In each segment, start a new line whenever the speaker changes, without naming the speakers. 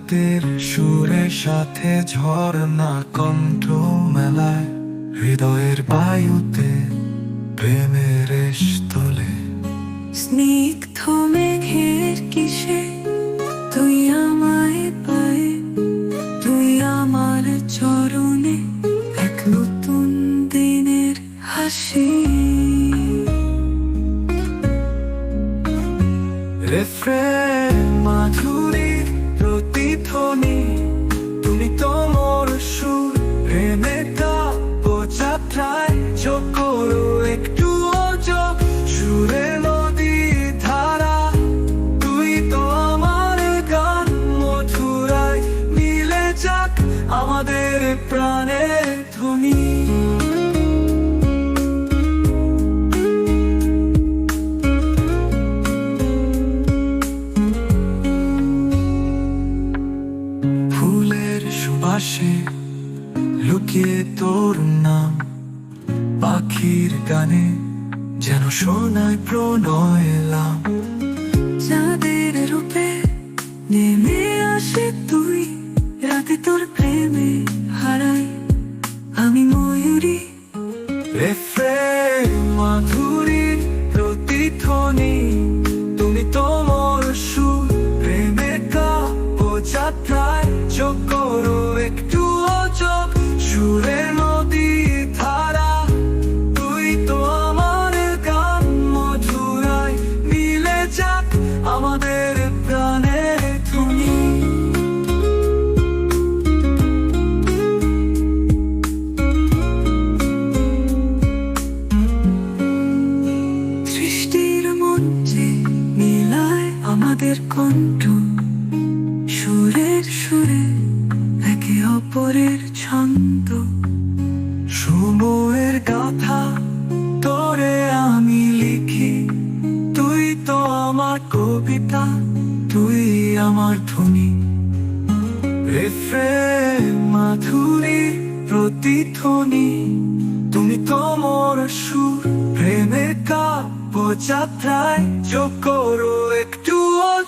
বায়ুতের সুরের সাথে ঝরনা কণ্ঠ মেলায়, হৃদয়ের বায়ুতে প্রেমের স্থলে।
স্নিগ্ধ মেঘের কিসে তুই আমায় পায়ে, তুই আমার চরণে এক নতুন দিনের হাসি।
রেফ্রেন মাধুরীর প্রতিধ্বনি, তুমি তো মোর সুর, প্রেমের যাত্রায় যোগ করো একটু যোগ, সুরের নদী ধারা, তুই তো আমার গান, মধুরায় মিলে যাক আমাদের প্রাণের ধ্বনি। ফুলের সুবাসে লুকিয়ে তোর নাম, পাখির গানে যেন শোনায় প্রণয় এলাম।
চাঁদের রূপে নেমে আসে তুই, রাতে তোর প্রেমে হারাই আমি ময়ূরী।
রেফ্রেন মাধুরীর প্রতিধ্বনি, তুমি তো মোর সুর, প্রেমের যাত্রায় যোগ করো একটু যোগ, সুরের নদী ধারা, তুই তো আমার গান, মধুরায় মিলে যাক আমাদের প্রাণের ধ্বনি।
সৃষ্টির মঞ্চে মিলায় আমাদের কণ্ঠ, সুরের সুরে একে অপরের ছন্দ।
সময়ের গাথা তোরে আমি লিখি, তুই তো আমার কবিতা, তুই আমার ধ্বনি। রেফ্রেন মাধুরীর প্রতিধ্বনি, তুমি তো মোর সুর, প্রেমের যাত্রায় যোগ করো একটু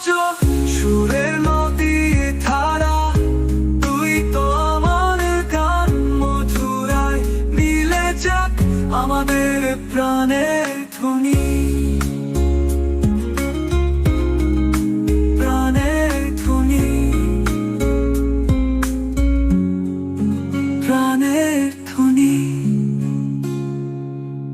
যোগ, সুরের নদী ধারা, তুই তো আমার গান, মধুরায় মিলে যাক আমাদের প্রাণের